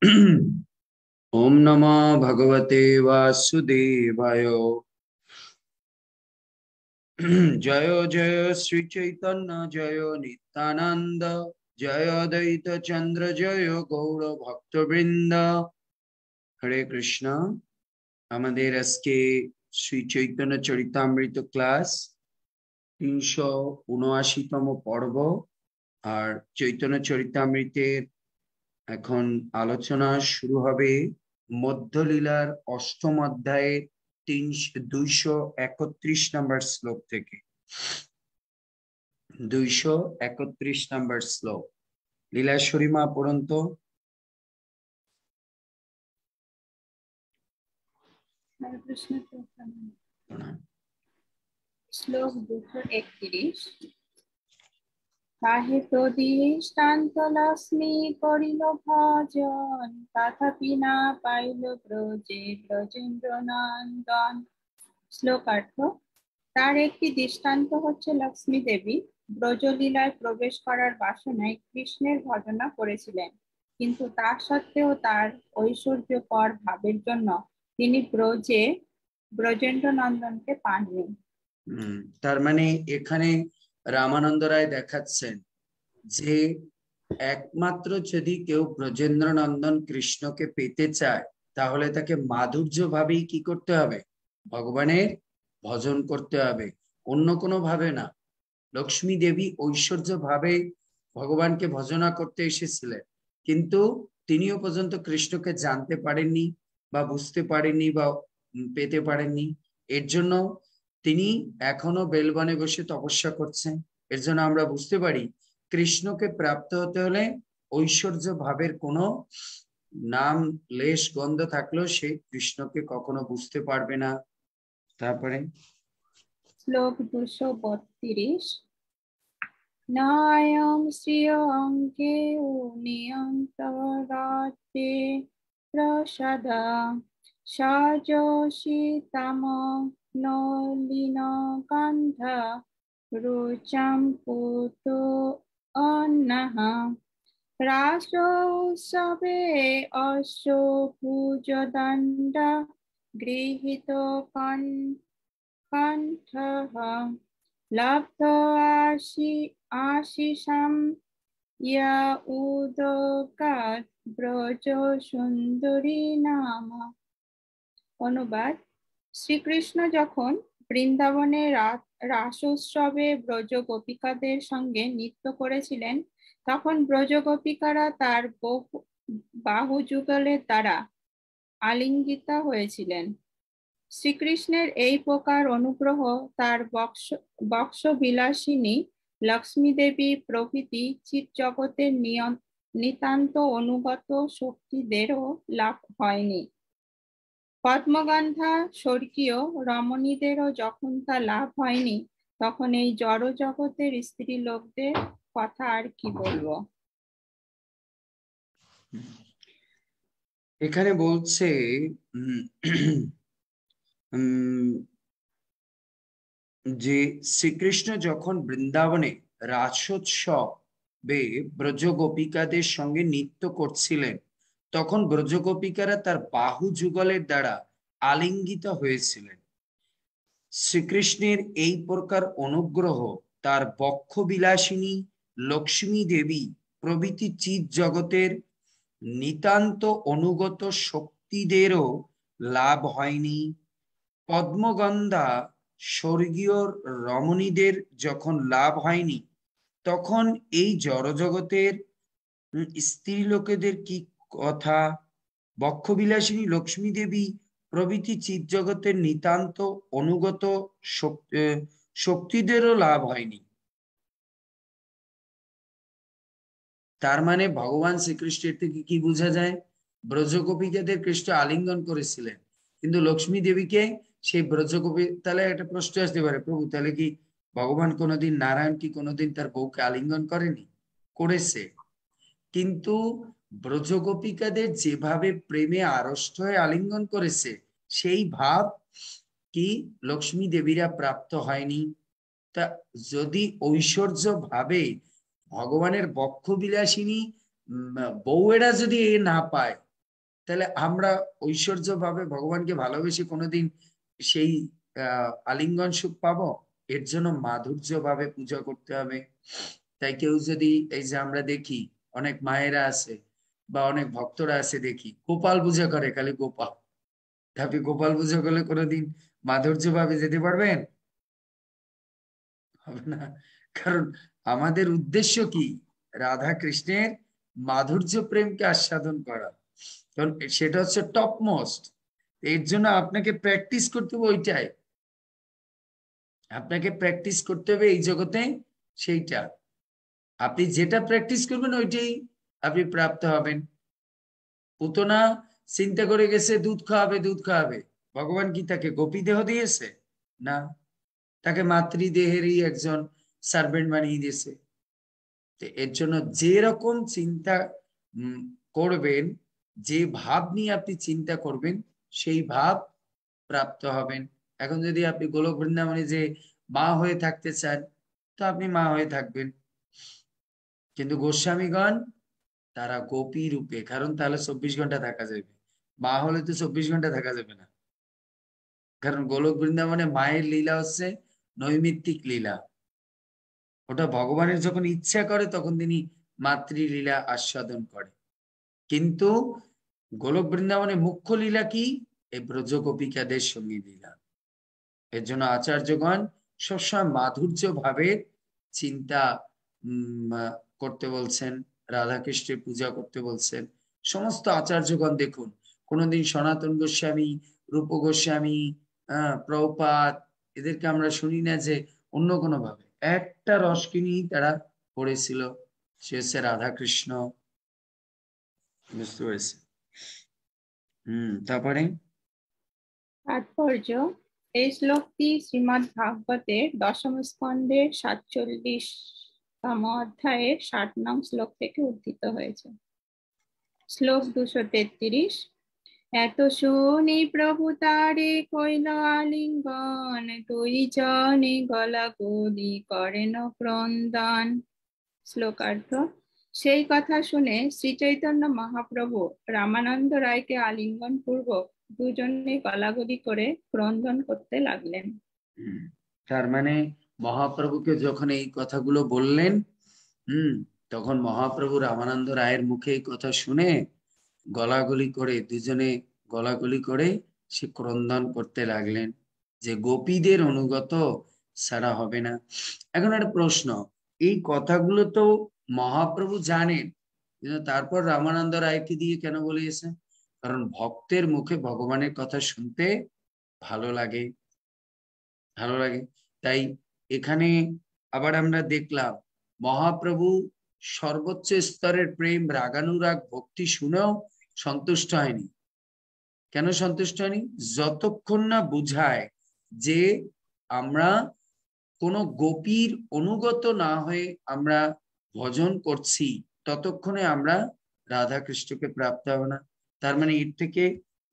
ओम नमो भगवते वासुदेवाय। जय जय श्री चैतन्य जय नित्यानंद, जय अद्वैत चंद्र जय गौर भक्तवृंद। हरे कृष्णा। আমাদের আজকে শ্রী চৈতন্য চরিতামৃত ক্লাস 379তম পর্ব। আর চৈতন্য চরিতামৃতের এখন আলোচনা শুরু হবে মধ্যলীলার অষ্টম অধ্যায়ের 231 নম্বর শ্লোক থেকে। 231 নম্বর শ্লোক লীলাশ্বরী মা পড়ন্ত। শ্লোক 231। কাহে প্রদিষ্টান্ত লক্ষ্মী করিল ভজন, তথাপি না পাইল ব্রজে ব্রজেন্দ্র নন্দন। শ্লোকার্থ: তার একটি দৃষ্টান্ত হচ্ছে লক্ষ্মী দেবী ব্রজলীলায় প্রবেশ করার বাসনায় কৃষ্ণের ভজনা করেছিলেন, কিন্তু তা সত্ত্বেও তার ঐশ্বর্যকর ভাবের জন্য তিনি ব্রজে ব্রজেন্দ্র নন্দনকে পাননি। তার মানে এখানে রামানন্দ রায় দেখাচ্ছেন যে একমাত্র যদি কেউ ব্রজেন্দ্র নন্দন কৃষ্ণকে পেতে চায় তাহলে তাকে মাধুর্য ভাবেই কি করতে হবে, ভগবানের ভজন করতে হবে, অন্য কোনো ভাবে না। লক্ষ্মী দেবী ঐশ্বর্য ভাবে ভগবানকে ভজনা করতে এসেছিলেন, কিন্তু তিনিও পর্যন্ত কৃষ্ণকে জানতে পারেননি বা বুঝতে পারেননি বা পেতে পারেননি। এর জন্য তিনি এখনো বেলবনে বসে তপস্যা করছেন। এর জন্য আমরা বুঝতে পারি কৃষ্ণকে প্রাপ্ত হতে হলে ঐশ্বর্য ভাবের কোনো নাম লেশ গন্ধ থাকলেও সে কৃষ্ণকে কখনো বুঝতে পারবে না। তারপরে শ্লোক 232। নায়ং শ্রিয়ঙ্কে নিয়ন্তরাতে প্রসাদা সাজসিতাম নলিন গন্ধা রুচাম পুতো অন্নঃ। রাসোৎসবে অশ্ব ভুজদণ্ড গৃহীত কণ্ঠঃ লব্ধ আশিসাম ইয়া উদকাৎ ব্রজ সুন্দরী নাম। অনুবাদ: শ্রীকৃষ্ণ যখন বৃন্দাবনে রাসোৎসবে ব্রজ গোপিকাদের সঙ্গে নৃত্য করেছিলেন, তখন ব্রজ গোপিকারা তার বাহু যুগলের দ্বারা আলিঙ্গিতা হয়েছিলেন। শ্রীকৃষ্ণের এই প্রকার অনুগ্রহ তার বক্ষ বিলাসিনী লক্ষ্মী দেবী প্রভৃতি চিৎ জগতের নিতান্ত অনুগত শক্তিদেরও লাভ হয়নি। পদ্মগন্ধা স্বর্গীয় রমণীদেরও যখন তা লাভ হয়নি, তখন এই জড় জগতের স্ত্রী লোকদের কথা আর কি বলবো। এখানে বলছে যে শ্রীকৃষ্ণ যখন বৃন্দাবনে রাসোৎসবে ব্রজ গোপিকাদের সঙ্গে নৃত্য করছিলেন, তখন ব্রজ গোপিকারা তার বাহু যুগলের দ্বারা আলিঙ্গিত হয়েছিলেন। শ্রীকৃষ্ণের এই প্রকার অনুগ্রহ তার বক্ষ বিলাসিনী লক্ষ্মী দেবী প্রভৃতি চিৎ জগতের নিতান্ত অনুগত শক্তিদেরও লাভ হয়নি। পদ্মগন্ধা স্বর্গীয় রমণীদের যখন লাভ হয়নি, তখন এই জড়জগতের স্ত্রী লোকেদের কি কথা, বক্ষবিলাসিনী লক্ষ্মী দেবী প্রভৃতি চিৎ জগতের নিতান্ত অনুগত শক্তিদেরও লাভ হয়নি। তার মানে ভগবান শ্রীকৃষ্ণের থেকে কি বোঝা যায়, ব্রজগোপিকাদের কৃষ্ণ আলিঙ্গন করেছিলেন, কিন্তু লক্ষ্মী দেবীকে সেই ব্রজগোপী। তাহলে একটা প্রশ্ন আসতে পারে, প্রভু তাহলে কি ভগবান কোনোদিন, নারায়ণ কি কোনোদিন তার বউকে আলিঙ্গন করেনি? করেছে, কিন্তু ব্রজগোপিকাদের যেভাবে প্রেমে আড়ষ্ট হয়ে আলিঙ্গন করেছে সেই ভাব কি লক্ষ্মী দেবীরা প্রাপ্ত হয়নি। তা যদি ঐশ্বর্য ভাবে ভগবানের বক্ষ বিলাসিনী বউয়েরা যদি এ না পায়, তাহলে আমরা ঐশ্বর্য ভাবে ভগবানকে ভালোবেসে কোনোদিন সেই আলিঙ্গন সুখ পাবো? এর জন্য মাধুর্য ভাবে পূজা করতে হবে। তাই কেউ যদি, এই যে আমরা দেখি অনেক মায়েরা আছে বা অনেক ভক্তরা আছে, দেখি গোপাল পূজা করে, খালি গোপাল। আপনি গোপাল পূজা করলে কোনোদিন মাধুর্য ভাবে যেতে পারবেন? হবে না। কারণ আমাদের উদ্দেশ্য কি? রাধা কৃষ্ণের মাধুর্য প্রেমকে আস্বাদন করা, কারণ সেটা হচ্ছে টপ মোস্ট। এর জন্য আপনাকে প্র্যাকটিস করতে হবে ওইটাই, আপনাকে প্র্যাকটিস করতে হবে এই জগতে সেইটা। আপনি যেটা প্র্যাকটিস করবেন ওইটাই আপনি প্রাপ্ত হবেন। পুতনা চিন্তা করে গেছে দুধ খাওয়াবে, দুধ খাওয়াবে। ভগবান কি তাকে গোপী দেহ দিয়েছে? না, তাকে মাতৃদেহেরই একজন সার্ভেন্ট বানিয়ে দিয়েছে। এর জন্য যে রকম চিন্তা করবেন, যে ভাব নিয়ে আপনি চিন্তা করবেন, সেই ভাব প্রাপ্ত হবেন। এখন যদি আপনি গোলক বৃন্দাবনে যে মা হয়ে থাকতে চান, তো আপনি মা হয়ে থাকবেন। কিন্তু গোস্বামীগণ তারা গোপী রূপে, কারণ তাহলে 24 ঘন্টা থাকা যাবে। মা হলে তো 24 ঘন্টা থাকা যাবে না, কারণ গোলক বৃন্দাবনে মায়ের লীলা হচ্ছে নৈমিত্তিক লীলা। ওটা ভগবানের যখন ইচ্ছা করে তখন তিনি মাতৃলীলা আস্বাদন করে। কিন্তু গোলক বৃন্দাবনে মুখ্য লীলা কি? এই ব্রজ গোপিকাদের সঙ্গে লীলা। এর জন্য আচার্যগণ সবসময় মাধুর্য ভাবের চিন্তা করতে বলছেন, রাধাকৃষ্ণের পূজা করতে বলছেন। সমস্ত আচার্যগণ দেখুন, কোনোদিন সনাতন গোস্বামী, রূপ গোস্বামী, প্রভুপাদ, এদেরকে আমরা শুনি না যে অন্য কোনো ভাবে একটা রসকে নিয়েই তারা পড়েছিল, সে হচ্ছে রাধাকৃষ্ণ। বুঝতে পেরেছি? তারপরে তাৎপর্য, এই শ্লোকটি শ্রীমদ্ ভাগবতের দশম স্কন্ধের 47তম অধ্যায়ের 60 নং শ্লোক থেকে উদ্ধৃত হয়েছে। শ্লোক 233। এত শুনি প্রভু তারে কইল আলিঙ্গন, দুই জনে গলাগলি করেন ক্রন্দন। শ্লোকার্থ, সেই কথা শুনে শ্রী চৈতন্য মহাপ্রভু রামানন্দ রায়কে আলিঙ্গন পূর্বক দুজনে গলাগলি করে ক্রন্দন করতে লাগলেন। তার মানে মহাপ্রভুকে যখন এই কথাগুলো বললেন, তখন মহাপ্রভু রামানন্দ রায়ের মুখে এই কথা শুনে গলাগলি করে, দুজনে গলাগলি করে সে ক্রন্দন করতে লাগলেন যে গোপীদের অনুগত ছাড়া হবে না। এখন একটা প্রশ্ন, এই কথাগুলো তো মহাপ্রভু জানেন, কিন্তু তারপর রামানন্দ রায়কে দিয়ে কেন বলিয়েছেন? কারণ ভক্তের মুখে ভগবানের কথা শুনতে ভালো লাগে, ভালো লাগে। তাই এখানে আবার আমরা দেখলাম মহাপ্রভু সর্বোচ্চ স্তরের প্রেম, রাগানুরাগ, ভক্তি শুনেও সন্তুষ্ট হয়নি। কেন সন্তুষ্ট হয়নি? যতক্ষণ না বুঝায় যে আমরা কোনো গোপীর অনুগত না হয়ে আমরা ভজন করছি, ততক্ষণে আমরা রাধা কৃষ্ণকে প্রাপ্ত হব না। তার মানে এর থেকে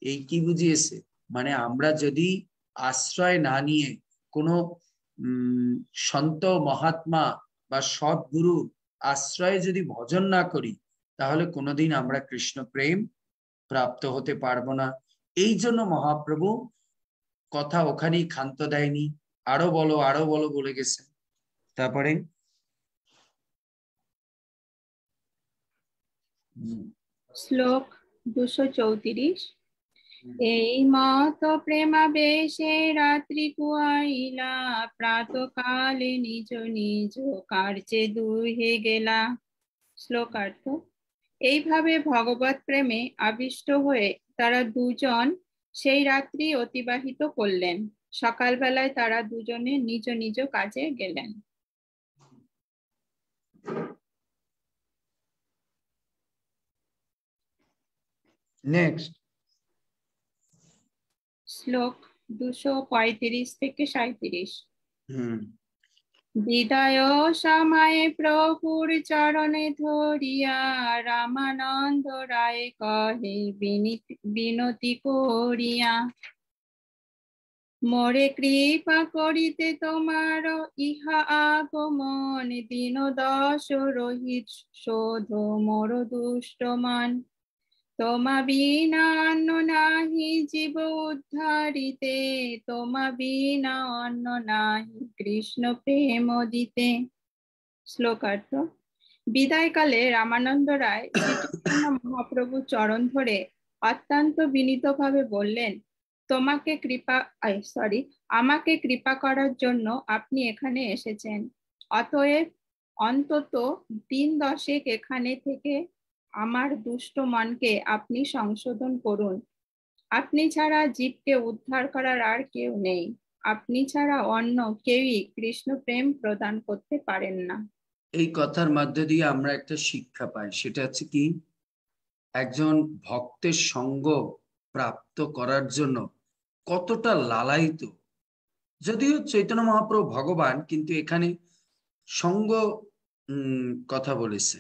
এই কি বুঝিয়েছে? মানে আমরা যদি আশ্রয় না নিয়ে কোনো সন্ত মহাত্মা বা সৎগুরু আশ্রয়ে যদি ভজন না করি, তাহলে কোনোদিন আমরা কৃষ্ণ প্রেম প্রাপ্ত হতে পারবো না। এই জন্য মহাপ্রভু কথা ওখানেই ক্ষান্ত দেয়নি, আরো বলো আরো বলো বলে গেছে। তারপরে শ্লোক 234। এই মত প্রেমাবেশে রাত্রি কুয়াইলা, প্রাতকালে নিজ নিজ কার্যে দুহে গেলা। শ্লোকার্থ, এইভাবে ভগবত প্রেমে আবিষ্ট হয়ে তারা দুজন সেই রাত্রি অতিবাহিত করলেন। সকালবেলায় তারা দুজনে নিজ নিজ কাজে গেলেন। নেক্সট শ্লোক 235 থেকে 37। বিদায় সময়ে প্রভুর চরণে ধরিয়া রামানন্দ রায় কহে বিনতি করিয়া, মোরে কৃপা করিতে তোমার ইহা আগমন, দিন দশ রহিত শোধ মোর দুষ্ট মন। তোমা বিনা অন্য নাহি জীব উদ্ধারিতে, তোমা বিনা অন্য নাহি কৃষ্ণ প্রেম দিতে। শ্লোকার্থ। বিদায়কালে রামানন্দ রায় শ্রী চৈতন্য মহাপ্রভু চরণ ধরে অত্যন্ত বিনীতভাবে বললেন, আমাকে কৃপা করার জন্য আপনি এখানে এসেছেন। অতএব অন্তত 3 দশেক এখানে থেকে আমার দুষ্ট মনকে আপনি সংশোধন করুন। আপনি ছাড়া জীবকে উদ্ধার করার আর কেউ নেই। আপনি ছাড়া অন্য কেউই কৃষ্ণ প্রেম প্রদান করতে পারেন না। এই কথার মধ্য দিয়ে আমরা একটা শিক্ষা পাই, সেটা হচ্ছে কি, একজন ভক্তের সঙ্গ প্রাপ্ত করার জন্য কতটা লালায়িত। যদিও চৈতন্য মহাপ্রভু ভগবান, কিন্তু এখানে সঙ্গ কথা বলেছে।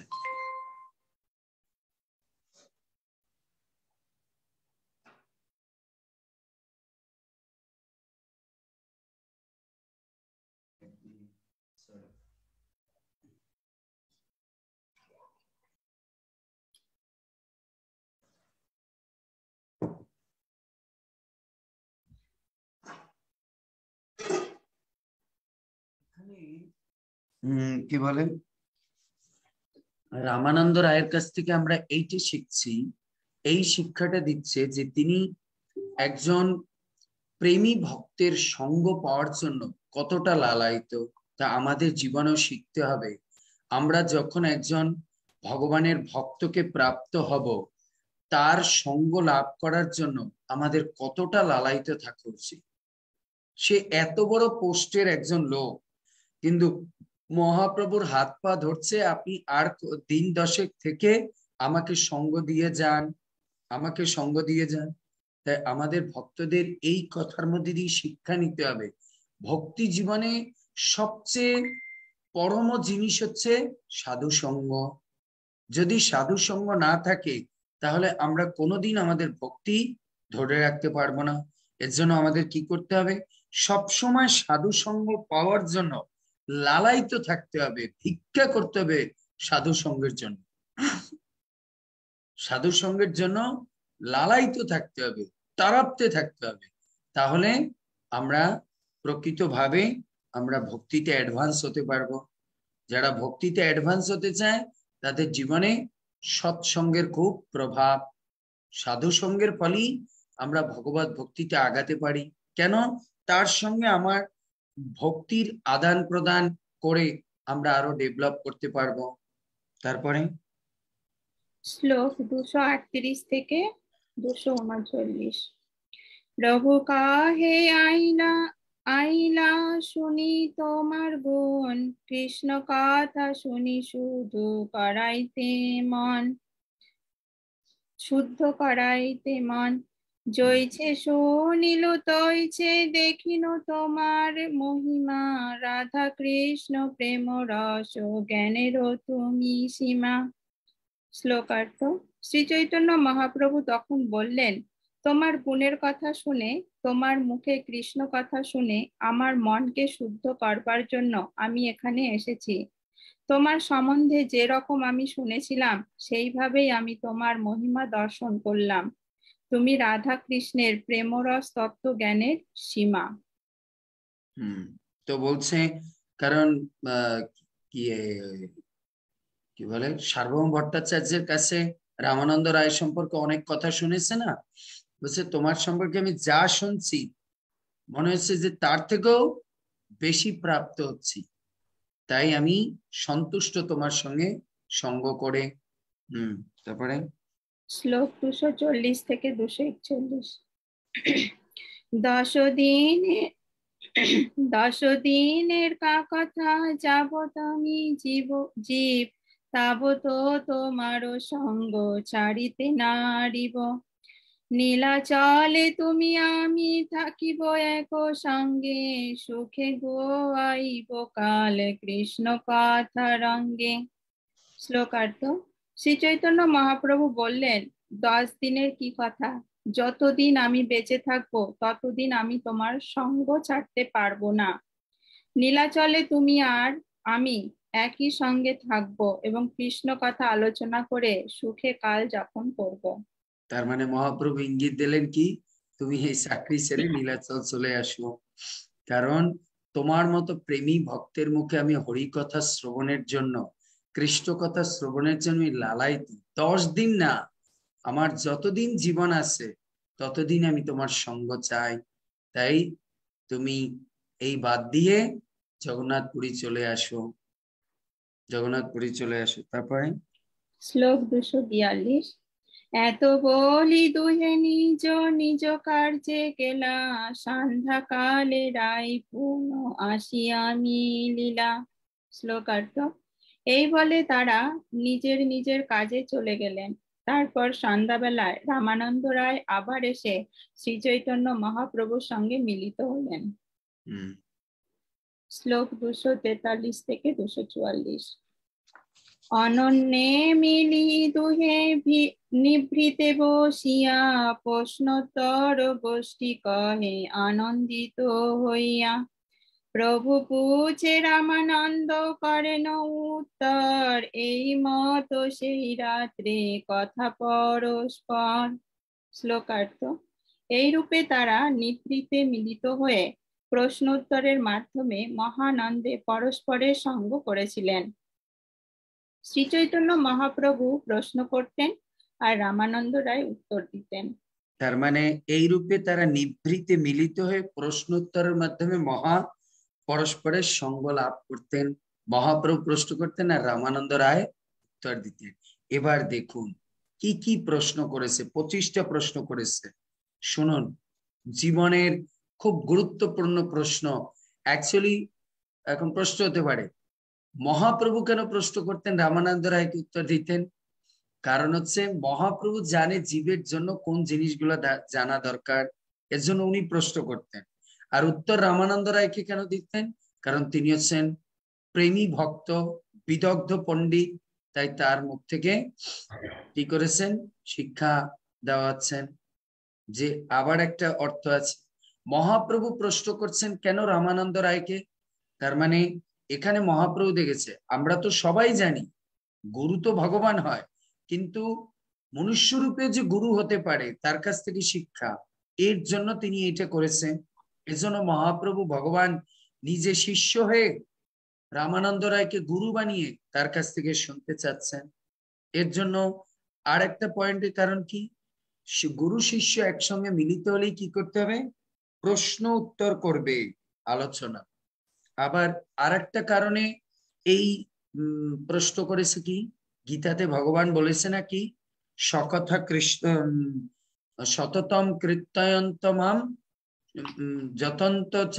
কি বলে, রামানন্দ রায়ের কাছ থেকে আমরা এইটা শিখছি, এই শিক্ষাটা দিচ্ছে যে তিনি একজন প্রেমী ভক্তের সঙ্গ পাওয়ার জন্য কতটা লালায়িত, তা আমাদের জীবনেও শিখতে হবে। আমরা যখন একজন ভগবানের ভক্তকে প্রাপ্ত হব, তার সঙ্গ লাভ করার জন্য আমাদের কতটা লালায়িত থাকা উচিত। সে এত বড় পোস্টের একজন লোক, কিন্তু মহাপ্রভুর হাত পা ধরছে, আপনি আর 3 দশেক থেকে আমাকে সঙ্গ দিয়ে যান, আমাকে সঙ্গ দিয়ে যান। তাই আমাদের ভক্তদের এই কথার মধ্যে দিয়ে শিক্ষা নিতে হবে, ভক্তি জীবনে সবচেয়ে পরম জিনিস হচ্ছে সাধু সঙ্গ। যদি সাধু সঙ্গ না থাকে, তাহলে আমরা কোনোদিন আমাদের ভক্তি ধরে রাখতে পারবো না। এর জন্য আমাদের কি করতে হবে, সবসময় সাধু সঙ্গ পাওয়ার জন্য লালায়িত থাকতে হবে, ভিক্ষা করতে হবে সাধু সঙ্গের জন্য। সাধু সঙ্গের জন্য লালায়িত থাকতে হবে, তাড়াপতে থাকতে হবে। তাহলে আমরা প্রকৃতভাবে আমরা ভক্তিতে অ্যাডভান্স হতে পারবো। যারা ভক্তিতে অ্যাডভান্স হতে চায়, তাদের জীবনে সৎসঙ্গের খুব প্রভাব। সাধু সঙ্গের ফলেই আমরা ভগবত ভক্তিতে আগাতে পারি। কেন? তার সঙ্গে আমার ভক্তির আদান প্রদান করে আমরা আরো ডেভেলপ করতে পারবো। তারপরে শ্লোক 238 থেকে 239। প্রভু কাহে আইলা আইলা শুনি তোমার গুণ, কৃষ্ণ কথা শুনি শুধু করাইতে মন, শুদ্ধ করাইতে মন। জয়ছে শুনিল তৈছে দেখিল তোমার মহিমা, রাধা কৃষ্ণ প্রেম রস জ্ঞানের তুমি সীমা। শ্লোকার্থ। শ্রী চৈতন্য মহাপ্রভু তখন বললেন, তোমার গুণের কথা শুনে, তোমার মুখে কৃষ্ণ কথা শুনে আমার মনকে শুদ্ধ করবার জন্য আমি এখানে এসেছি। তোমার সম্বন্ধে যে রকম আমি শুনেছিলাম, সেইভাবেই আমি তোমার মহিমা দর্শন করলাম। তুমি রাধা কৃষ্ণের প্রেমরস তত্ত্ব জ্ঞানের সীমা। তো বলছে, কারণ কি বলে, সার্বভৌম ভট্টাচার্যের কাছে রামানন্দ রায় সম্পর্কে অনেক কথা শুনেছে না, বলছে তোমার সম্পর্কে আমি যা শুনছি মনে হচ্ছে যে তার থেকেও বেশি প্রাপ্ত হচ্ছি, তাই আমি সন্তুষ্ট তোমার সঙ্গে সঙ্গ করে। তারপরে শ্লোক 240 থেকে 241। 10 দিনের কথা যাবত আমি জীব তাবত তোমারও সঙ্গ ছাড়িতে নারিব, নীলাচলে তুমি আমি থাকিব এক সঙ্গে, সুখে গোয়াইব কাল কৃষ্ণ কথা রঙ্গে। শ্লোকার্থ। শ্রী চৈতন্য মহাপ্রভু বললেন, 10 দিনের কি কথা, যতদিন আমি বেঁচে থাকবো ততদিন আমি তোমার সঙ্গ ছাড়তে পারবো না। নীলাচলে তুমি আর আমি একই সঙ্গে থাকবো এবং কৃষ্ণ কথা আলোচনা করে সুখে কাল যাপন করব। তার মানে মহাপ্রভু ইঙ্গিত দিলেন কি, তুমি এই চাকরি ছেড়ে নীলাচল চলে আসো, কারণ তোমার মতো প্রেমী ভক্তের মুখে আমি হরি কথা শ্রবণের জন্য, কৃষ্ণ কথা শ্রবণের জন্য লালায়িত। 10 দিন না, আমার যতদিন জীবন আছে ততদিন আমি তোমার সঙ্গ চাই। তাই তুমি এই বাদ দিয়ে জগন্নাথপুরী চলে আসো, জগন্নাথপুরী চলে আসো। তারপরে শ্লোক 242। এত বলি দুহে নিজ নিজ কার্যে গেলা, সন্ধ্যা কালে রায় পূর্ণ আসিয়া মিলিলা। শ্লোকার্থ। এই বলে তারা নিজের নিজের কাজে চলে গেলেন। তারপর সন্ধ্যাবেলায় রামানন্দ রায় আবার এসে শ্রী চৈতন্য মহাপ্রভুর সঙ্গে মিলিত হলেন। শ্লোক 243 থেকে 244। অনন্যে মিলি দুহে নিভৃতে বসিয়া, প্রশ্নোত্তর গোষ্ঠী কহে আনন্দিত হইয়া। প্রভু পুছে রামানন্দ করেন উত্তর, এই মত সেই রাত্রে কথা পরস্পর। শ্লোকার্থ। এই রূপে তারা নিভৃতে মিলিত হয়ে প্রশ্নোত্তরের মাধ্যমে মহানন্দে পরস্পরের সঙ্গ করেছিলেন। শ্রী চৈতন্য মহাপ্রভু প্রশ্ন করতেন আর রামানন্দ রায় উত্তর দিতেন। তার মানে এই রূপে তারা নিভৃতে মিলিত হয়ে প্রশ্নোত্তরের মাধ্যমে পরস্পরের সঙ্গ লাভ করতেন। মহাপ্রভু প্রশ্ন করতেন আর রামানন্দ রায় উত্তর দিতেন। এবার দেখুন কি কি প্রশ্ন করেছে, 25টা প্রশ্ন করেছে। শুনুন, জীবনের খুব গুরুত্বপূর্ণ প্রশ্ন। অ্যাকচুয়ালি এখন প্রশ্ন হতে পারে মহাপ্রভু কেন প্রশ্ন করতেন, রামানন্দ রায়কে উত্তর দিতেন? কারণ হচ্ছে মহাপ্রভু জানে জীবের জন্য কোন জিনিসগুলো জানা দরকার, এর জন্য উনি প্রশ্ন করতেন। আর উত্তর রামানন্দ রায়কে কেন দিতেন? কারণ তিনি হচ্ছেন প্রেমী ভক্ত, বিদগ্ধ পণ্ডিত, তাই তার মুখ থেকে কি করেছেন, শিক্ষা দেওয়াচ্ছেন। যে আবার একটা অর্থ আছে, মহাপ্রভু প্রশ্ন করছেন কেন রামানন্দ রায়কে, তার মানে এখানে মহাপ্রভু দেখেছে, আমরা তো সবাই জানি গুরু তো ভগবান হয়, কিন্তু মনুষ্য রূপে যে গুরু হতে পারে তার কাছ থেকে শিক্ষা, এর জন্য তিনি এটা করেছেন। এজন্য মহাপ্রভু ভগবান নিজে শিষ্য হয়ে রামানন্দ রায়কে গুরু বানিয়ে তার কাছ থেকে শুনতে চাচ্ছেন। এর জন্য আর একটা পয়েন্টের কারণ কি, গুরু শিষ্য একসঙ্গে মিলিত হলেই কি করতে হবে, প্রশ্ন উত্তর করবে, আলোচনা। আবার আর একটা কারণে এই প্রশ্ন করেছে কি, গীতাতে ভগবান বলেছে নাকি সকথা কৃষ্ণ শততম কৃত্যয়ন্তমাম যতন্ত চ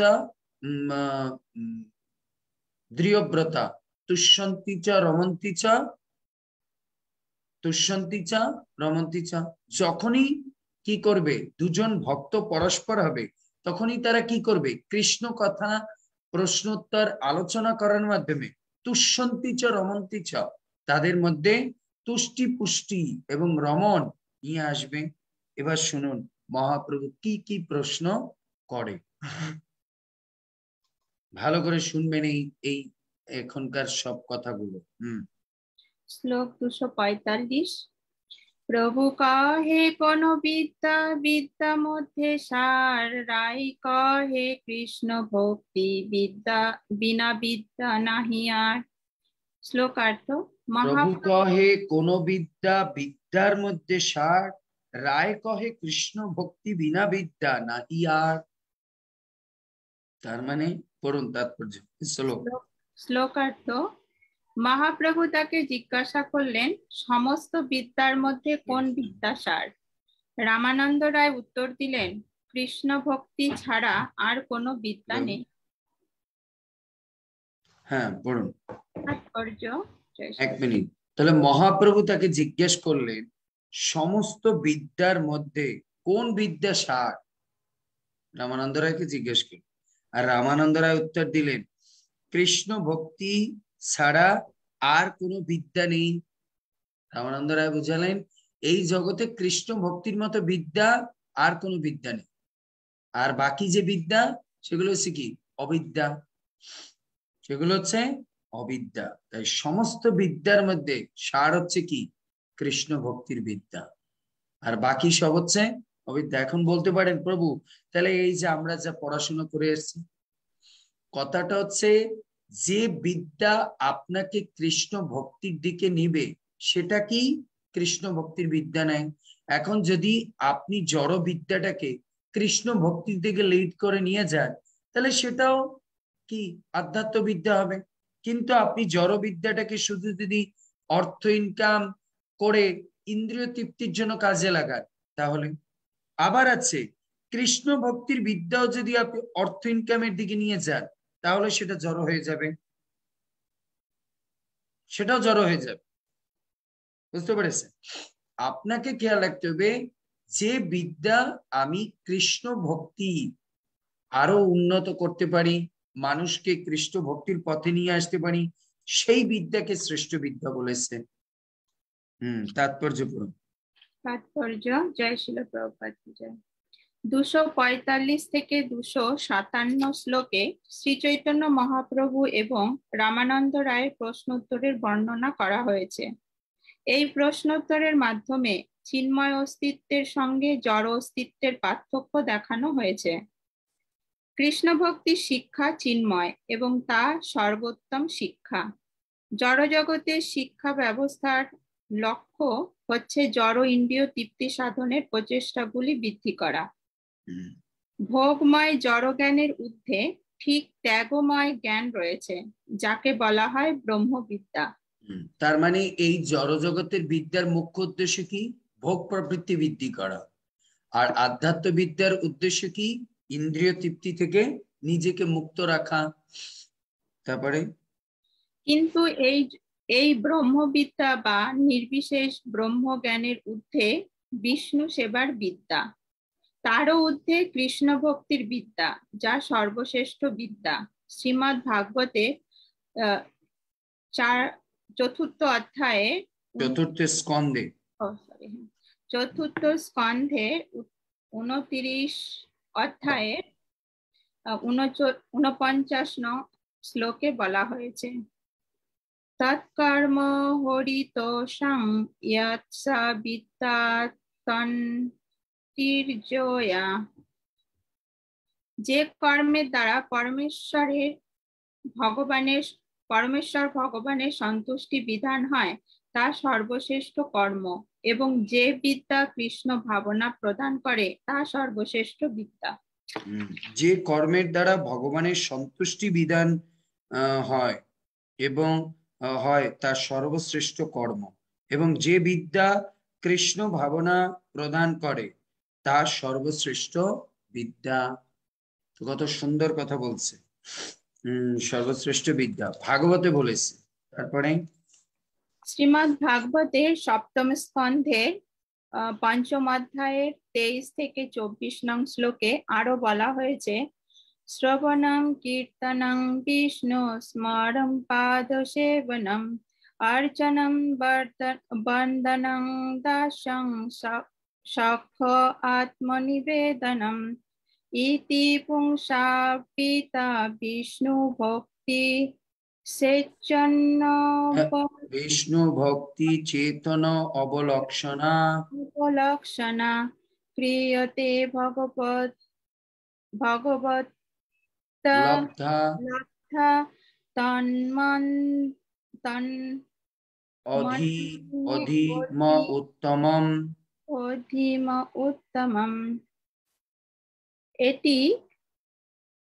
দৃঢ়ব্রতা তুষ্যন্তি চ রমন্তি চ তুষ্যন্তি চ রমন্তি চ। যখনই কি করবে, দুজন ভক্ত পরস্পর হবে, তখনই তারা কি করবে, কৃষ্ণ কথা প্রশ্নোত্তর আলোচনা করার মাধ্যমে তুষ্যন্তি চ রমন্তি চ, তাদের মধ্যে তুষ্টি পুষ্টি এবং রমণ নিয়ে আসবে। এবার শুনুন মহাপ্রভু কি কি প্রশ্ন করে, ভালো করে শুনবেন এই এখনকার সব কথাগুলো। শ্লোক 245। প্রভু কহে কোন বিদ্যা বিদ্যা মধ্যে সার, রাই কহে কৃষ্ণ ভক্তি বিদ্যা বিনা বিদ্যা নাহি আর। শ্লোকার্থ। প্রভু কহে কোন বিদ্যা বিদ্যার মধ্যে সার, রায় কহে কৃষ্ণ ভক্তি বিনা বিদ্যা নাহি আর। তার মানে পড়ুন তাৎপর্য। শ্লোকার্থ। মহাপ্রভু তাকে জিজ্ঞাসা করলেন সমস্ত বিদ্যার মধ্যে কোন বিদ্যা সার। রামানন্দ রায় উত্তর দিলেন কৃষ্ণ ভক্তি ছাড়া আর কোনো বিদ্যা নেই। হ্যাঁ পড়ুন। তাৎপর্য। 1 মিনিট। তাহলে মহাপ্রভু তাকে জিজ্ঞেস করলেন সমস্ত বিদ্যার মধ্যে কোন বিদ্যা সার, রামানন্দ রায়কে জিজ্ঞেস করলেন। আর রামানন্দ রায় উত্তর দিলেন কৃষ্ণ ভক্তি ছাড়া আর কোনো বিদ্যা নেই। রামানন্দ রায় বুঝালেন এই জগতে কৃষ্ণ ভক্তির মতো বিদ্যা আর কোনো বিদ্যা নেই, আর বাকি যে বিদ্যা সেগুলো হচ্ছে কি, অবিদ্যা, সেগুলো হচ্ছে অবিদ্যা। তাই সমস্ত বিদ্যার মধ্যে সার হচ্ছে কি, কৃষ্ণ ভক্তির বিদ্যা। আর বাকি সব হচ্ছে অবিদ্যা। এখন বলতে পারেন প্রভু তাহলে এই যে আমরা যা পড়াশোনা করে এসেছি, কথাটা হচ্ছে যে বিদ্যা আপনাকে কৃষ্ণ ভক্তির দিকে নিবে সেটা কি কৃষ্ণ ভক্তির বিদ্যা নেয়। এখন যদি আপনি জড় বিদ্যাটাকে কৃষ্ণ ভক্তির দিকে লিড করে নিয়ে যান তাহলে সেটাও কি আধ্যাত্ম বিদ্যা হবে। কিন্তু আপনি জড় বিদ্যাটাকে শুধু যদি অর্থ ইনকাম করে ইন্দ্রিয় তৃপ্তির জন্য কাজে লাগান তাহলে। আবার আছে কৃষ্ণ ভক্তির বিদ্যাও যদি আপনি অর্থ ইনকামের দিকে নিয়ে যান তাহলে সেটা জড় হয়ে যাবে, সেটাও জড় হয়ে যাবে। বুঝতে পেরেছেন? আপনাকে খেয়াল রাখতে হবে যে বিদ্যা আমি কৃষ্ণ ভক্তি আরো উন্নত করতে পারি, মানুষকে কৃষ্ণ ভক্তির পথে নিয়ে আসতে পারি, সেই বিদ্যাকে শ্রেষ্ঠ বিদ্যা বলেছে। তাৎপর্যপূর্ণ তাৎপর্য। জয় শিল প্রভুপাদ কি জয়। 245 থেকে 257 শ্লোকে শ্রী চৈতন্য মহাপ্রভু এবং রামানন্দ রায়ের প্রশ্নোত্তরের বর্ণনা করা হয়েছে। এই প্রশ্নোত্তরের মাধ্যমে চিন্ময় অস্তিত্বের সঙ্গে জড় অস্তিত্বের পার্থক্য দেখানো হয়েছে। কৃষ্ণ ভক্তির শিক্ষা চিন্ময় এবং তা সর্বোত্তম শিক্ষা। জড় জগতের শিক্ষা ব্যবস্থার লক্ষ্য হচ্ছে জড় ইন্দ্রিয় তৃপ্তি সাধনের প্রচেষ্টাগুলি বৃদ্ধি করা। ভোগময় জড় জ্ঞানের ঊর্ধ্বে ঠিক ত্যাগময় জ্ঞান রয়েছে, যাকে বলা হয় ব্রহ্মবিদ্যা। তার মানে এই জড় জগতের বিদ্যার মুখ্য উদ্দেশ্য কি? ভোগ প্রবৃত্তি বৃদ্ধি করা। আর আধ্যাত্ম বিদ্যার উদ্দেশ্য কি? ইন্দ্রিয় তৃপ্তি থেকে নিজেকে মুক্ত রাখা। তারপরে কিন্তু এই ব্রহ্মবিদ্যা বা নির্বিশেষ ব্রহ্ম জ্ঞানের ঊর্ধ্বে বিষ্ণু সেবার বিদ্যা, তারও ঊর্ধ্বে কৃষ্ণ ভক্তির বিদ্যা, যা সর্বশ্রেষ্ঠ বিদ্যা। শ্রীমদ্ ভাগবতে চতুর্থ অধ্যায়ে চতুর্থ স্কন্ধের 29 অধ্যায়ের 49 নং শ্লোকে বলা হয়েছে, তৎকর্ম হরিতোষং ইয়ৎ সা বিদ্যা তন্তির্জয়া। যে কর্মের দ্বারা পরমেশ্বর ভগবানের সন্তুষ্টি বিধান হয় তা সর্বশ্রেষ্ঠ কর্ম, এবং যে বিদ্যা কৃষ্ণ ভাবনা প্রদান করে তা সর্বশ্রেষ্ঠ বিদ্যা। যে কর্মের দ্বারা ভগবানের সন্তুষ্টি বিধান হয় এবং হয় তা সর্বশ্রেষ্ঠ কর্ম, এবং যে বিদ্যা কৃষ্ণ ভাবনা প্রদান করে তা সর্বশ্রেষ্ঠ বিদ্যা। কত সুন্দর কথা বলছে। সর্বশ্রেষ্ঠ বিদ্যা ভাগবতে বলেছে। তারপরে শ্রীমদ্ ভাগবতে সপ্তম স্কন্ধের 5ম অধ্যায়ের 23 থেকে 24 নং শ্লোকে আরো বলা হয়েছে, শ্রবণং কীর্তনং বিষ্ণু স্মরণ পাদ সেবনম অর্চনম বন্দনং দাসং সখ আত্মনিবেদনম ইতি পুংসা পিতা বিষ্ণু ভক্তি বিষ্ণু ভক্তি চেতন অবলক্ষণা ক্রিয়তে ভগবত লব্ধা অধীম উত্তমম। এটি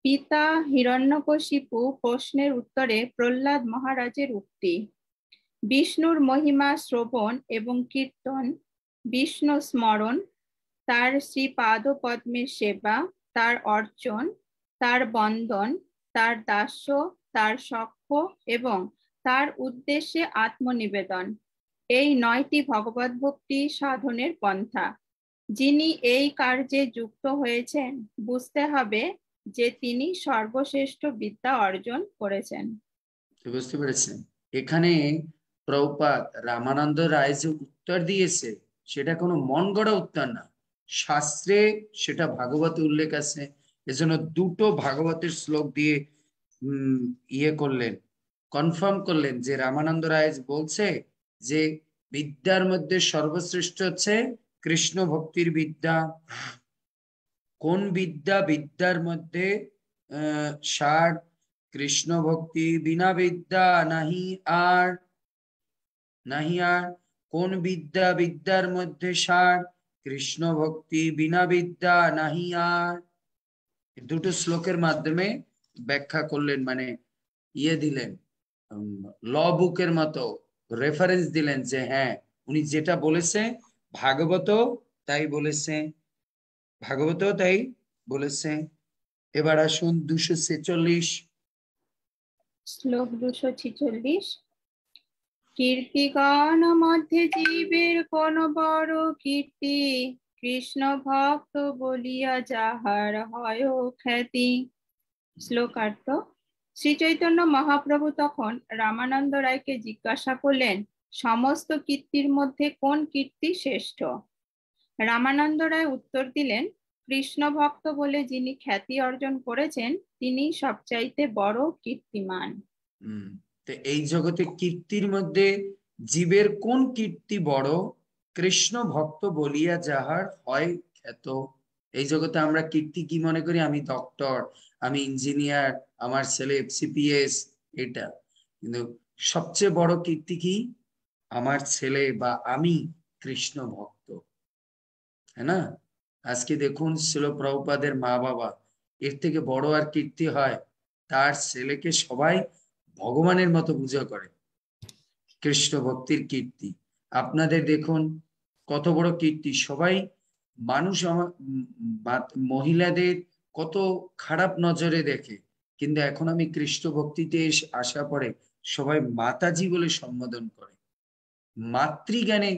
পিতা হিরণ্যকশিপু প্রশ্নের উত্তরে প্রহ্লাদ মহারাজের উক্তি। বিষ্ণুর মহিমা শ্রবণ এবং কীর্তন, বিষ্ণু স্মরণ, তার শ্রীপাদ পদ্মের সেবা, তার অর্চন, তার বন্দন, তার দাস্য, তার সখ্য এবং তার উদ্দেশ্যে আত্মনিবেদন, এই 9টি ভগবত ভক্তি সাধনের পন্থা। যিনি এই কার্যে যুক্ত হয়েছেন বুঝতে হবে যে তিনি সর্বশ্রেষ্ঠ বিদ্যা অর্জন করেছেন। বুঝতে পেরেছেন? এখানে প্রভুপাদ রামানন্দ রায় যে উত্তর দিয়েছে সেটা কোনো মন গড়া উত্তর না, শাস্ত্রে সেটা ভাগবতে উল্লেখ আছে। এজন্য দুটো ভাগবতের শ্লোক দিয়ে করলেন, কনফার্ম করলেন যে রামানন্দ রায় বলছে যে বিদ্যার মধ্যে সর্বশ্রেষ্ঠ হচ্ছে কৃষ্ণ ভক্তির বিদ্যা। কোন বিদ্যা? বিদ্যার মধ্যে সার। কৃষ্ণ ভক্তি বিনা বিদ্যা নাহি আর, নাহি আর। কোন বিদ্যা? বিদ্যার মধ্যে সার। কৃষ্ণ ভক্তি বিনা বিদ্যা নাহি আর। দুটো শ্লোকের মাধ্যমে ব্যাখ্যা করলেন, মানে দিলেন, ল বুকের মতো রেফারেন্স দিলেন যে হ্যাঁ, উনি যেটা বলেছে ভাগবত তাই বলেছে, ভাগবত তাই বলেছে। এবার আসুন 246 শ্লোক 246। কীর্তিগান মধ্যে জীবের কোন বড় কীর্তি, কৃষ্ণ ভক্ত বলিয়া যাহার হয় খ্যাতি। শ্লোকার্থ। শ্রী চৈতন্য মহাপ্রভু তখন রামানন্দ রায়কে জিজ্ঞাসা করলেন, সমস্ত কীর্তির মধ্যে কোন কীর্তি শ্রেষ্ঠ? রামানন্দ রায় উত্তর দিলেন, কৃষ্ণ ভক্ত বলে যিনি খ্যাতি অর্জন করেছেন তিনি সবচাইতে বড় কীর্তিমান। তো এই জগতে কীর্তির মধ্যে জীবের কোন কীর্তি বড়? কৃষ্ণ ভক্ত বলিয়া যাহার হয় খ্যাত। এই জগতে আমরা কীর্তি কি মনে করি? আমি ডক্টর, আমি ইঞ্জিনিয়ার, আমার ছেলে এফসিপিএস, এটা। কিন্তু সবচেয়ে বড় কীর্তি কি? আমার ছেলে বা আমি কৃষ্ণ ভক্ত, হ্যাঁ না? আজকে দেখুন শিল প্রভুপাদের মা বাবা, এর থেকে বড় আর কীর্তি হয়? তার ছেলেকে সবাই ভগবানের মতো পূজা করে, কৃষ্ণ ভক্তির কীর্তি। আপনাদের দেখুন কত বড় কীর্তি, সবাই মানুষ মহিলাদের কত খারাপ নজরে দেখে, কিন্তু এখন আমি কৃষ্ণ ভক্তিতে আসা পরে সবাই মাতাজি বলে সম্বোধন করে, মাতৃজ্ঞানে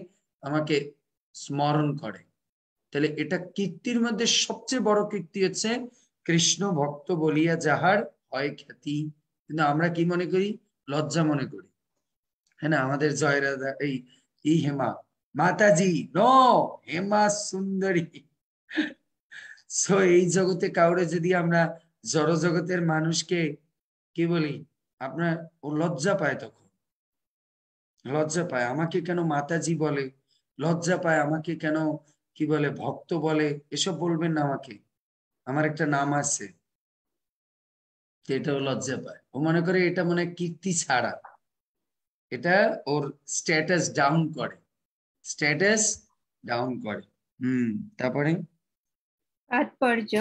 আমাকে স্মরণ করে। তাহলে এটা কীর্তির মধ্যে সবচেয়ে বড় কীর্তি হচ্ছে কৃষ্ণ ভক্ত বলিয়া যাহার হয় খ্যাতি। কিন্তু আমরা কি মনে করি? লজ্জা মনে করি, হ্যাঁ না? আমাদের জয়রাধা, এই হেমা মাতাজি, নো, হেমা সুন্দরী। সো এই জগতে কাউরে যদি আমরা জড় জগতের মানুষকে কি বলি, আপনার ও লজ্জা পায়, তখন লজ্জা পায়, আমাকে কেন মাতাজি বলে, লজ্জা পায়, আমাকে কেন কি বলে ভক্ত বলে, এসব বলবেন না আমাকে, আমার একটা নাম আছে, এটাও লজ্জা পায়। ও মনে করে এটা মনে কীর্তি ছাড়া, এটা ওর স্ট্যাটাস ডাউন করে, স্ট্যাটাস ডাউন করে। তারপরে তাৎপর্য।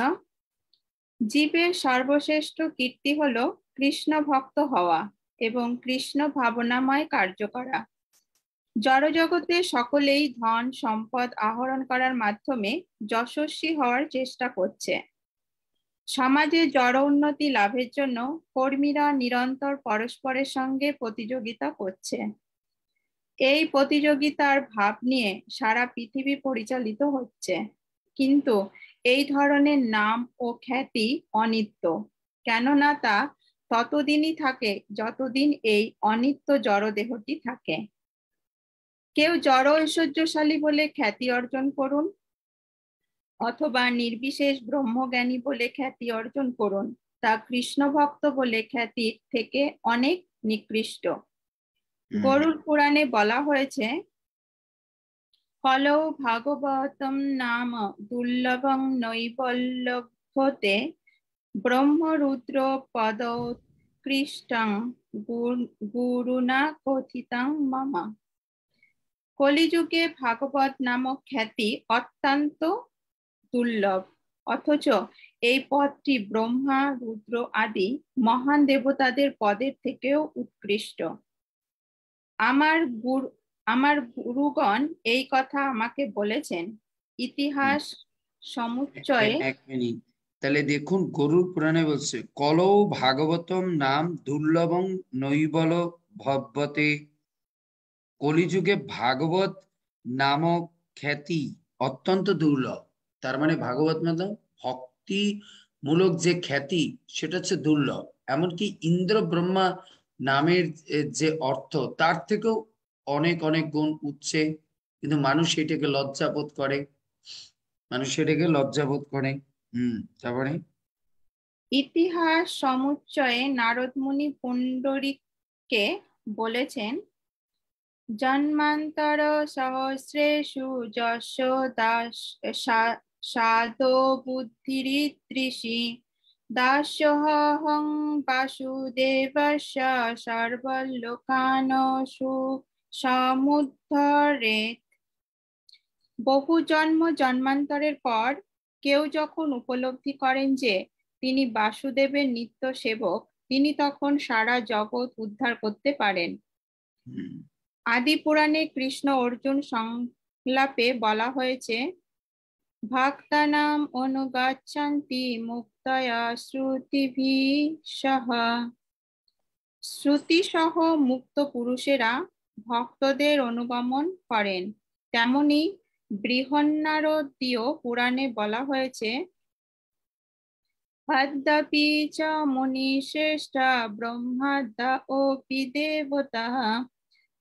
জীবের সর্বশ্রেষ্ঠ কীর্তি হলো কৃষ্ণ ভক্ত হওয়া এবং কৃষ্ণ ভাবনাময় কার্য করা। জড়জগতে সকলেই ধন সম্পদ আহরণ করার মাধ্যমে যশস্বী হওয়ার চেষ্টা করছে। সমাজে জড় উন্নতি লাভের জন্য কর্মীরা নিরন্তর পরস্পরের সঙ্গে প্রতিযোগিতা করছে। এই প্রতিযোগিতার ভাব নিয়ে সারা পৃথিবী পরিচালিত হচ্ছে, কিন্তু এই ধরনের নাম ও খ্যাতি অনিত্য, কেননা তা ততদিনই থাকে যতদিন এই অনিত্য জড় দেহটি থাকে। কেউ জড় ঐশ্বর্যশালী বলে খ্যাতি অর্জন করুন, অথবা নির্বিশেষ ব্রহ্মজ্ঞানী বলে খ্যাতি অর্জন করুন, তা কৃষ্ণ ভক্ত বলে খ্যাতির থেকে অনেক নিকৃষ্ট। গরুড় পুরাণে বলা হয়েছে, কলৌ ভাগবতম নাম দুর্লভং নৈবল্যভতে ব্রহ্মরুদ্র পদোৎকৃষ্টং গুরুণা কথিতং মম। কলিযুগে ভাগবত নামক খ্যাতি অত্যন্ত দুর্লভ, অথচ এই পদটি ব্রহ্মা রুদ্র আদি মহান দেবতাদের পদের থেকেও উৎকৃষ্ট। আমার গুরুগণ এই কথা আমাকে বলেছেন। ইতিহাস সমুচ্চয়ে এক মিনিট, তাহলে দেখুন গরুর পুরাণে বলছে কলৌ ভাগবতম নাম দুর্লভং নৈবল ভব্যতে, কলিযুগে ভাগবত নামক খ্যাতি অত্যন্ত দুর্লভ। তার মানে ভাগবত মানে ভক্তি মূলক যে খ্যাতি সেটা হচ্ছে দুর্লভ। এমনকি ইন্দ্র ব্রহ্মা নামের যে অর্থ তার থেকেও অনেক অনেক গুণ উঠছে, কিন্তু মানুষ এটাকে লজ্জাবোধ করে, মানুষ এটাকে লজ্জাবোধ করে। তারপরে ইতিহাস সমুচ্চয়ে নারদ মুনি পুণ্ডরীককে বলেছেন, জন্মান্তর সহস্রেষু যশ দাস সাধো বুদ্ধিরিত্রিষি দাস্যহং বাসুদেবস্য সর্বলোকানসু সমুদ্ধরেৎ। বহু জন্মান্তরের পর কেউ যখন উপলব্ধি করেন যে তিনি বাসুদেবের নিত্য সেবক, তিনি তখন সারা জগৎ উদ্ধার করতে পারেন। আদি পুরাণে কৃষ্ণ অর্জুন সংলাপে বলা হয়েছে, ভক্তানাম অনুগচ্ছন্তি মুক্তয়া শ্রুতিভিঃ সহ। শ্রুতি সহ মুক্ত পুরুষেরা ভক্তদের অনুগমন করেন। তেমনি বৃহন্নারদীয় পুরাণে বলা হয়েছে, অদ্যাপি চ মুনিশ্রেষ্ঠা ব্রহ্মাদ্যা অপি দেবতাঃ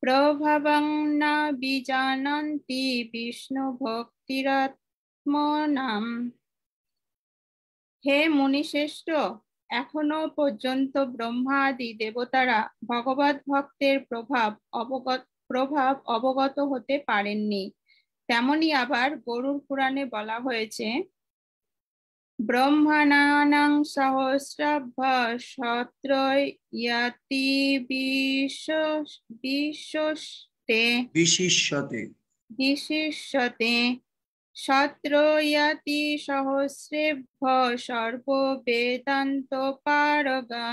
প্রভাবং ন বিজানন্তি বিষ্ণু ভক্তিরাত্মনাম। হে মুনিশ্রেষ্ঠ, এখনো পর্যন্ত ব্রহ্মা আদি দেবতারা ভগবত ভক্তের প্রভাব অবগত হতে পারেননি। তেমনি আবার গরুড় পুরাণে বলা হয়েছে, ব্রহ্মণানাং সহস্রাভ্য সত্রয়তি বিশিষ্যতে সত্রয়তি সহস্রেভ্য সর্ববেদান্ত পারগা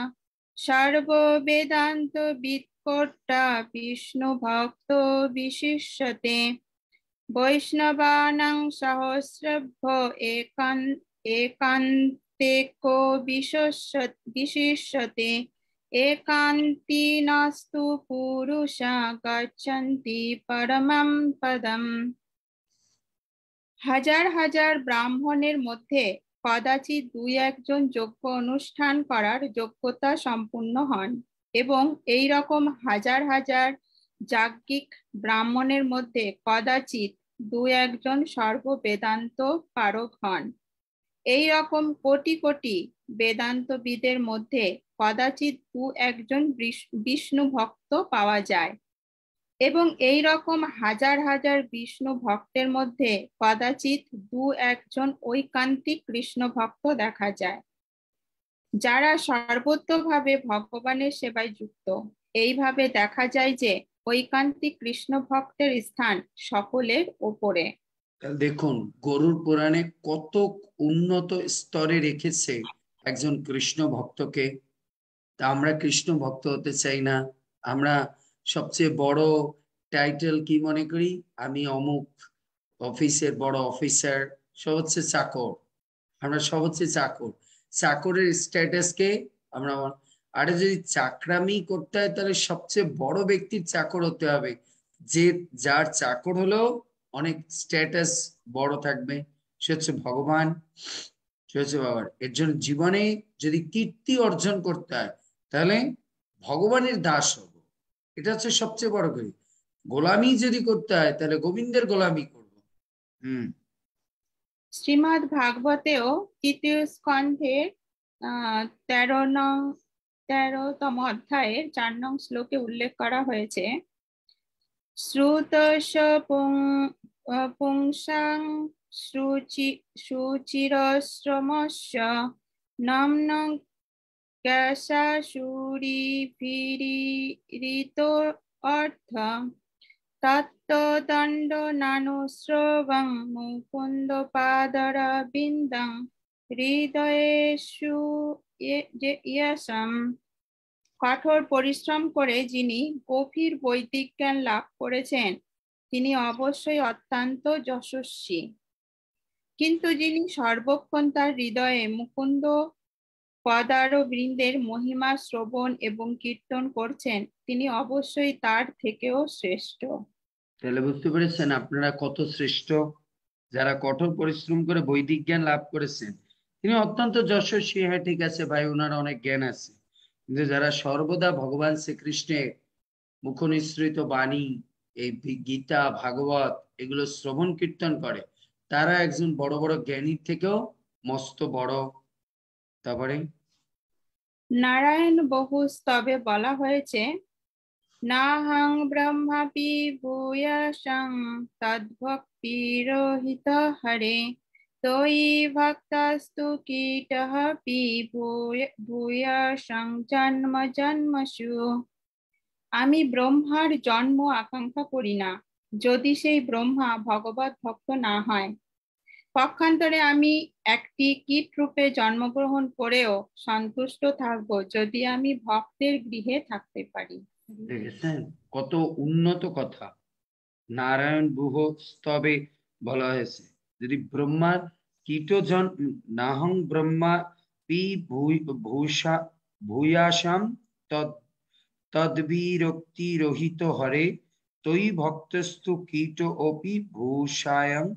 সর্ববেদান্তবিৎকর্তা বিষ্ণু ভক্ত বিশিষ্যতে বৈষ্ণবানাং সহস্রভ্য একান্তেকো বিশিষ্যতে একান্তিনস্তু পুরুষা গচ্ছন্তি পরমং পদম। হাজার হাজার ব্রাহ্মণের মধ্যে কদাচিৎ দুই একজন যজ্ঞ অনুষ্ঠান করার যোগ্যতা সম্পূর্ণ হন, এবং এই রকম হাজার হাজার যাজ্ঞিক ব্রাহ্মণের মধ্যে কদাচিৎ দু একজন সর্ববেদান্ত পারক হন। এই রকম কোটি কোটি বেদান্তবিদের মধ্যে কদাচিৎ দু একজন বিষ্ণু ভক্ত পাওয়া যায়, এবং এই রকম হাজার হাজার বিষ্ণু ভক্তের মধ্যে কদাচিৎ দু একজন ঐকান্তিক কৃষ্ণ ভক্ত দেখা যায়, যারা সর্বতোভাবে ভগবানের সেবায় যুক্ত। এইভাবে দেখা যায় যে ঐকান্তিক কৃষ্ণ ভক্তের স্থান সকলের ওপরে। দেখুন গরুড় পুরাণে কত উন্নত স্তরে রেখেছে একজন কৃষ্ণ ভক্তকে। তা আমরা কৃষ্ণ ভক্ত হতে চাই না? আমরা সবচেয়ে বড় টাইটেল কি মনে করি? আমি অমুক অফিসের বড় অফিসার, সব হচ্ছে চাকর। আমরা সব হচ্ছে চাকর। চাকরের স্ট্যাটাসকে আমরা, আরে যদি চাকরামি করতে হয় তাহলে সবচেয়ে বড় ব্যক্তির চাকর হতে হবে, যে যার চাকর হলেও অনেক স্ট্যাটাস বড় থাকবে, সে হচ্ছে ভগবান, সে হচ্ছে বাবার। এর জন্য জীবনে যদি কীর্তি অর্জন করতে হয় তাহলে ভগবানের দাস হবো, এটা হচ্ছে সবচেয়ে বড় করে। গোলামি যদি করতে হয় তাহলে গোবিন্দের গোলামি করবো। শ্রীমদ্ ভাগবতেও তৃতীয় স্কন্ধের 13তম অধ্যায়ের 4 নং শ্লোকে উল্লেখ করা হয়েছে, শ্রুতস্য পুংসাং সুচিরশ্রমস্য নম্নং ক্যাশাসুরিভিরিতো অর্থ তত্ত্বদণ্ড নানুশ্রবং মুকুন্দ পাদরবিন্দং হৃদয়েষু ইয়সম। কঠোর পরিশ্রম করে যিনি গভীর বৈদিক জ্ঞান লাভ করেছেন তিনি অবশ্যই অত্যন্ত যশস্বী, কিন্তু যিনি সর্বক্ষণ তার হৃদয়ে মুকুন্দ পদারবৃন্দের মহিমা শ্রবণ এবং কীর্তন করছেন তিনি অবশ্যই তার থেকেও শ্রেষ্ঠ। তাহলে বুঝতে পেরেছেন আপনারা কত শ্রেষ্ঠ? যারা কঠোর পরিশ্রম করে বৈদিক জ্ঞান লাভ করেছেন তিনি অত্যন্ত যশস্বী। হ্যাঁ ঠিক আছে ভাই, ওনার অনেক জ্ঞান আছে, কিন্তু যারা সর্বদা ভগবান শ্রীকৃষ্ণের মুখনিসৃত বাণী, এই গীতা ভাগবত এগুলো শ্রবণ কীর্তন করে, তারা একজন বড় বড় জ্ঞানীর থেকেও মস্ত বড়। তারপরে নারায়ণ বহু স্তবে বলা হয়েছে, नाहं ब्रह्मापि भूयसं तद्भक्तिरहित हरे तोयि भक्तस्तु कीटः भूयसं जन्म जन्मसु। আমি ব্রহ্মার জন্ম আকাঙ্ক্ষা করি না, যদি সেই ব্রহ্মা ভগবত ভক্ত না হয়। পক্ষান্তরে আমি একটি কীট রূপে জন্মগ্রহণ করেও সন্তুষ্ট থাকব যদি আমি ভক্তের গৃহে থাকতে পারি। দেখেছেন কত উন্নত কথা। নারায়ণ গুহ স্তবে বলা হয়েছে, যদি ব্রহ্মার কীটজন নাহং ব্রহ্মা পি ভূয়াসাম তদ্বিরক্তি রহিত হরে তৈ ভক্তস্তু কীট অপি ভূষায়াম।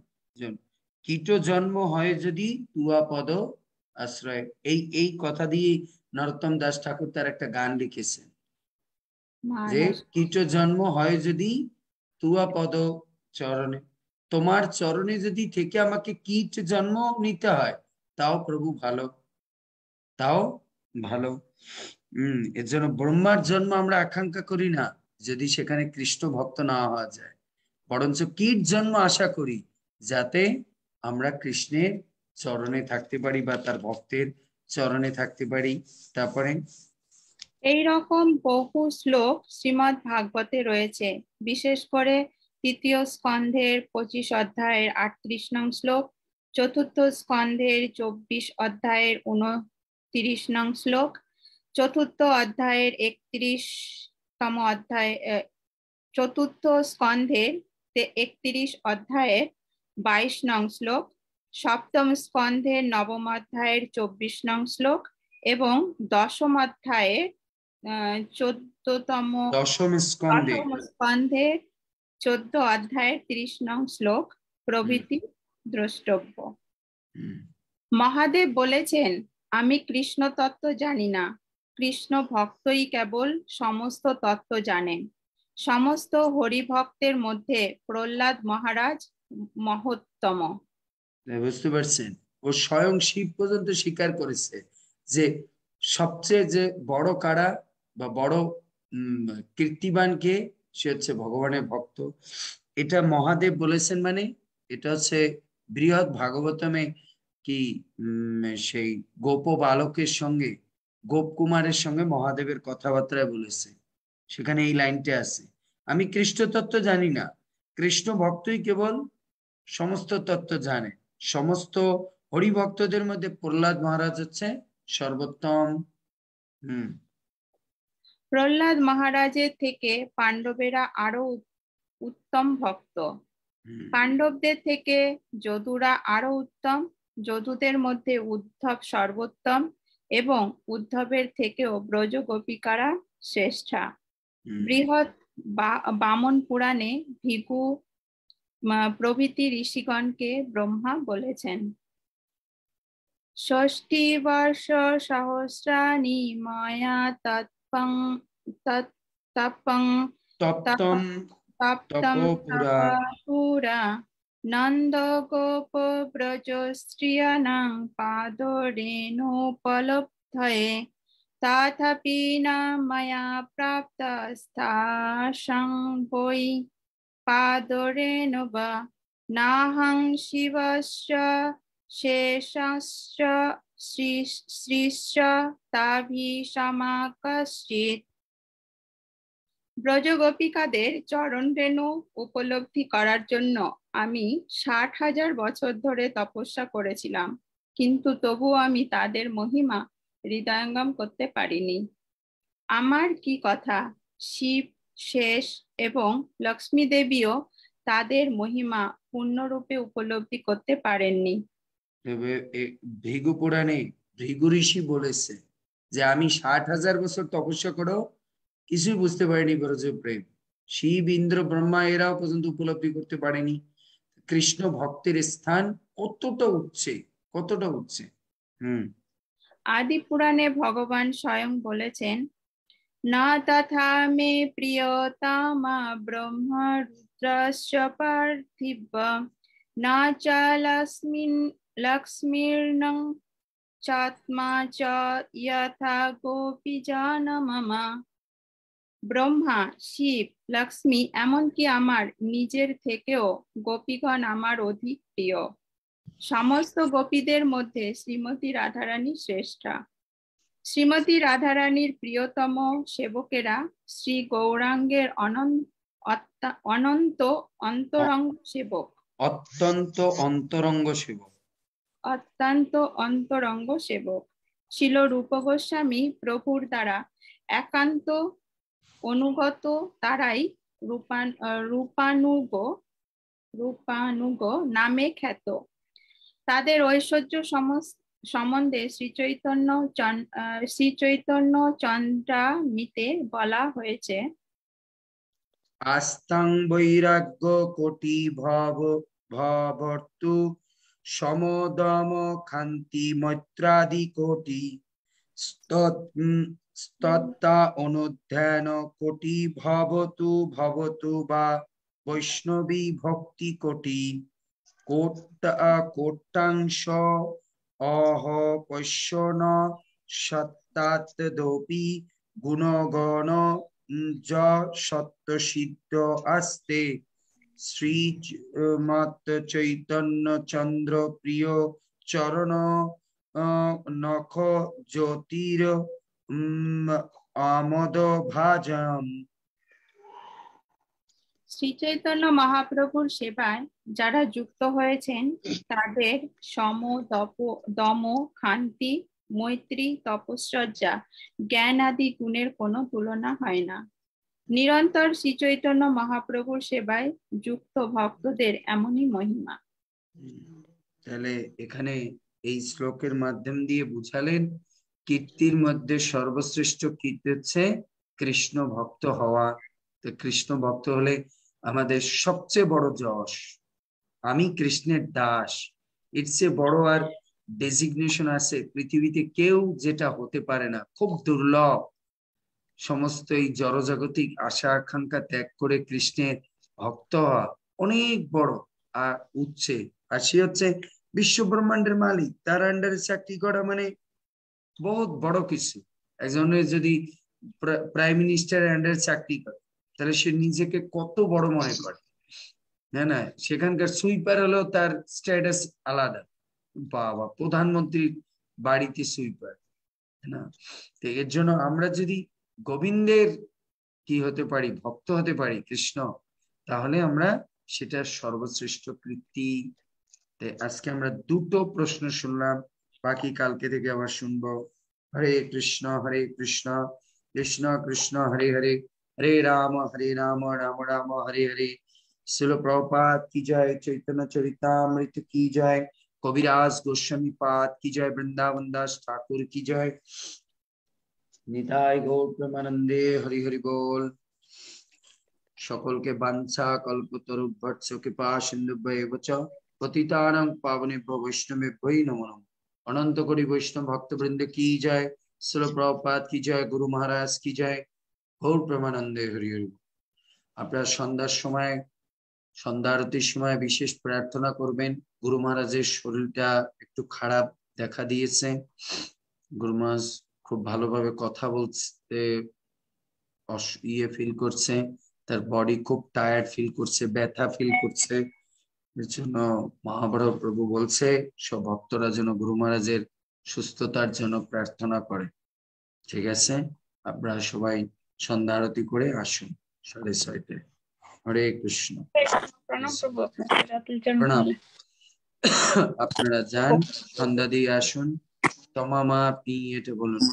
কীট জন্ম হয় যদি তুয়া পদ আশ্রয়। এই কথা দিয়ে নরোত্তম দাস ঠাকুর তার একটা গান লিখেছেন যে কীট জন্ম হয় যদি তুয়া পদ চরণে, তোমার চরণে যদি থেকে আমাকে কীট জন্ম নিতে হয় তাও প্রভু ভালো, তাও ভালো। এর জন্য ব্রহ্মার জন্ম আমরা আকাঙ্ক্ষা করি না যদি সেখানে কৃষ্ণ ভক্ত না হওয়া যায়, বরঞ্চ কীট জন্ম আশা করি যাতে আমরা কৃষ্ণের চরণে থাকতে পারি বা তার ভক্তের চরণে থাকতে পারি। তারপরে এই রকম বহু শ্লোক শ্রীমদ্ ভাগবতে রয়েছে, বিশেষ করে তৃতীয় স্কন্ধের 25 অধ্যায়ের 38 নং শ্লোক, চতুর্থ স্কন্ধের 24 অধ্যায়ের 29 নং শ্লোক, চতুর্থ অধ্যায়ের 31তম অধ্যায়, চতুর্থ স্কন্ধের 31 অধ্যায়ের 22 নং শ্লোক, সপ্তম স্কন্ধের 9ম অধ্যায়ের 24 নং শ্লোক এবং দশম অধ্যায়ের 14তম দশম স্কন্ধের 14 অধ্যায়ের 30 নং শ্লোক প্রভৃতি দ্রষ্টব্য। মহাদেব বলেছেন, আমি কৃষ্ণ তত্ত্ব জানি না, কৃষ্ণ ভক্তই কেবল সমস্ত তত্ত্ব জানেন। সমস্ত হরিভক্তের মধ্যে প্রহ্লাদ মহারাজ মহত্তম। বুঝতে পারছেন, ও স্বয়ং শিব পর্যন্ত স্বীকার করেছে যে সবচেয়ে যে বড় কারা বা বড় কীর্তিবান কে, সে হচ্ছে ভগবানের ভক্ত। এটা মহাদেব বলেছেন, মানে এটা হচ্ছে বৃহৎ ভাগবতমে কি সেই গোপ বালকের সঙ্গে গোপ কুমারের সঙ্গে মহাদেবের কথাবার্তায় বলেছে, সেখানে এই লাইনটা আছে, আমি কৃষ্ণ তত্ত্ব জানি না, কৃষ্ণ ভক্তই কেবল সমস্ত তত্ত্ব জানে। সমস্ত হরিভক্তদের মধ্যে প্রহ্লাদ মহারাজ হচ্ছে সর্বোত্তম। প্রহ্লাদ মহারাজের থেকে পাণ্ডবেরা আরো উত্তম ভক্ত, পাণ্ডবদের থেকে যদুরা আরো উত্তম, যদুদের মধ্যে উদ্ধব সর্বোত্তম এবং উদ্ধবের থেকেও ব্রজ গোপিকারা শ্রেষ্ঠা। বৃহৎ বামন পুরাণে ভিগু প্রভৃতি ঋষিগণকে ব্রহ্মা বলেছেন, 60 বর্ষ সহস্রাণি ময়া তপং তপ্তম পুরা নন্দ গোপ ব্রজ স্ত্রিয়ানাং পাদরেণোপলব্ধয়ে তথাপি না ময়া প্রাপ্তস্থাসং বৈ পাদরেণোবা নাহং শিবস্য শেষস্য শ্রীশ্চ তাভিসমা কশ্চিৎ। ব্রজগোপিকাদের চরণ রেণু উপলব্ধি করার জন্য আমি 60,000 বছর ধরে তপস্যা করেছিলাম, কিন্তু তবুও আমি তাদের মহিমা হৃদয়ঙ্গম করতে পারিনি। আমার কি কথা, শিব, শেষ এবং লক্ষ্মী দেবীও তাদের মহিমা পূর্ণরূপে উপলব্ধি করতে পারেননি। ভৃগু পুরাণে ভৃগু ঋষি বলেছে যে আমি 60,000 বছর তপস্যা করেও কিছুই বুঝতে পারিনি ব্রজ প্রেম। শিব, ইন্দ্র, ব্রহ্মা এরাও পর্যন্ত উপলব্ধি করতে পারেনি কৃষ্ণ ভক্তের স্থান কতটা উচ্চে, কতটা উচ্চে। আদি পুরাণে ভগবান স্বয়ং বলেছেন, না তথা মে প্রিয়তমা ব্রহ্ম রুদ্রস্য পার্থিব না চ লক্ষ্মীর্নং চাত্মা চ যথা গোপীজন মম। ব্রহ্মা, শিব, লক্ষ্মী, এমনকি আমার নিজের থেকেও গোপীগণ আমার অধিক প্রিয়। সমস্ত গোপীদের মধ্যে শ্রীমতী রাধারানী শ্রেষ্ঠা। শ্রীমতী রাধারানীর প্রিয়তম সেবকেরা শ্রী গৌরাঙ্গের অনন্ত অন্তরঙ্গ সেবক। অত্যন্ত অন্তরঙ্গ সেবক। অত্যন্ত অন্তরঙ্গ সেবক। শিল রূপ গোস্বামী প্রভুর দ্বারা একান্ত অনুগত তারাই রূপানুগ নামে খ্যাত। তাদের ঐশ্বর্য সম্বন্ধে শ্রী চৈতন্য চন্দ্রামিতে বলা হয়েছে, আস্তাং বৈরাগ্য কোটি ভবর্তু সমদম খান্তি মৈত্রাদি কোটি স্তত্তা অনুধ্যান কোটি ভবতু ভবতু বা বৈষ্ণবী ভক্তি কোটি কোট্টাংশ অহ পশ্যন সত্তাদপি গুণগণ য সত্য সিদ্ধ আস্তে শ্রীমৎ চৈতন্য চন্দ্র প্রিয় চরণ নখ জ্যোতির আমোদ ভাজম। শ্রী চৈতন্য মহাপ্রভুর সেবায় যারা যুক্ত হয়েছেন তাদের সম, দম, ক্ষান্তি, মৈত্রী, তপশ্চর্যা, জ্ঞান আদি গুণের কোনো তুলনা হয় না। নিরন্তর শ্রী চৈতন্য মহাপ্রভুর সেবায় যুক্ত ভক্তদের এমনই মহিমা। তাহলে এখানে এই শ্লোকের মাধ্যম দিয়ে বুঝালেন কীর্তির মধ্যে সর্বশ্রেষ্ঠ কীর্তি হচ্ছে কৃষ্ণ ভক্ত হওয়া। তো কৃষ্ণ ভক্ত হলে আমাদের সবচেয়ে বড় যশ, আমি কৃষ্ণের দাস, এর চেয়ে বড় আর ডেজিগনেশন আছে পৃথিবীতে কেউ যেটা হতে পারে না, খুব দুর্লভ। সমস্ত এই জড়জাগতিক আশা আকাঙ্ক্ষা ত্যাগ করে কৃষ্ণের ভক্ত হওয়া অনেক বড় আর উচ্চে। আর সে হচ্ছে বিশ্ব ব্রহ্মাণ্ডের মালিক, তার আন্ডারে চাকরি করা মানে বহুত বড় কিছু। একজনের যদি প্রাইম মিনিস্টারের আন্ডারে চাকরি করে তাহলে সে নিজেকে কত বড় মনে করে, না সেখানকার সুইপার হলেও তার স্ট্যাটাস আলাদা। বাবা, প্রধানমন্ত্রীর বাড়িতে সুইপার না। তো এর জন্য আমরা যদি গোবিন্দের কি হতে পারি, ভক্ত হতে পারি কৃষ্ণ, তাহলে আমরা সেটা সর্বশ্রেষ্ঠ কীর্তি। আজকে আমরা দুটো প্রশ্ন শুনলাম, বাকি কালকে থেকে আবার শুনবো। হরে কৃষ্ণ কৃষ্ণ কৃষ্ণ হরে হরে, হরে রাম রাম রাম হরে হরে। শিল প্রভুপাদ কি জয়, চৈতন্য চরিতামৃত কি জয়, কবিরাজ গোস্বামী পাদ কি জয়, বৃন্দাবন দাস ঠাকুর কি জয়। নিতাই গৌর প্রেমানন্দে, হরি হরি বল। সকলকে বাঞ্ছা কল্পতরুভ্যর্থ কৃপা সিন্ধুভ্যেব চ পতিতানাং পাবনেভ্যো বৈষ্ণবেভ্যো নমো নমঃ। অনন্ত কোটি বৈষ্ণব ভক্তবৃন্দ কি জয়, শ্রীল প্রভুপাদ কি জয়, গুরু মহারাজ কি জয়, গৌর প্রেমানন্দে, হরি হরি বল। আপনারা সন্ধ্যার সময়, সন্ধ্যা আরতির সময় বিশেষ প্রার্থনা করবেন। গুরু মহারাজের শরীরটা একটু খারাপ দেখা দিয়েছে। গুরু মহারাজ খুব ভালোভাবে কথা বলতে ফিল করছে, তার বডি খুব টায়ার্ড ফিল করছে, ব্যথা ফিল করছে। এর জন্য মহাবড় প্রভু বলছে সব ভক্তরা যেন গুরু মহারাজের সুস্থতার জন্য প্রার্থনা করে। ঠিক আছে, আপনারা সবাই সন্ধ্যা আরতি করে আসুন 6:30টায়। হরে কৃষ্ণ। প্রণাম। আপনারা যান, সন্ধ্যা দিয়ে আসুন। তমামা আপনি এটা বলুন।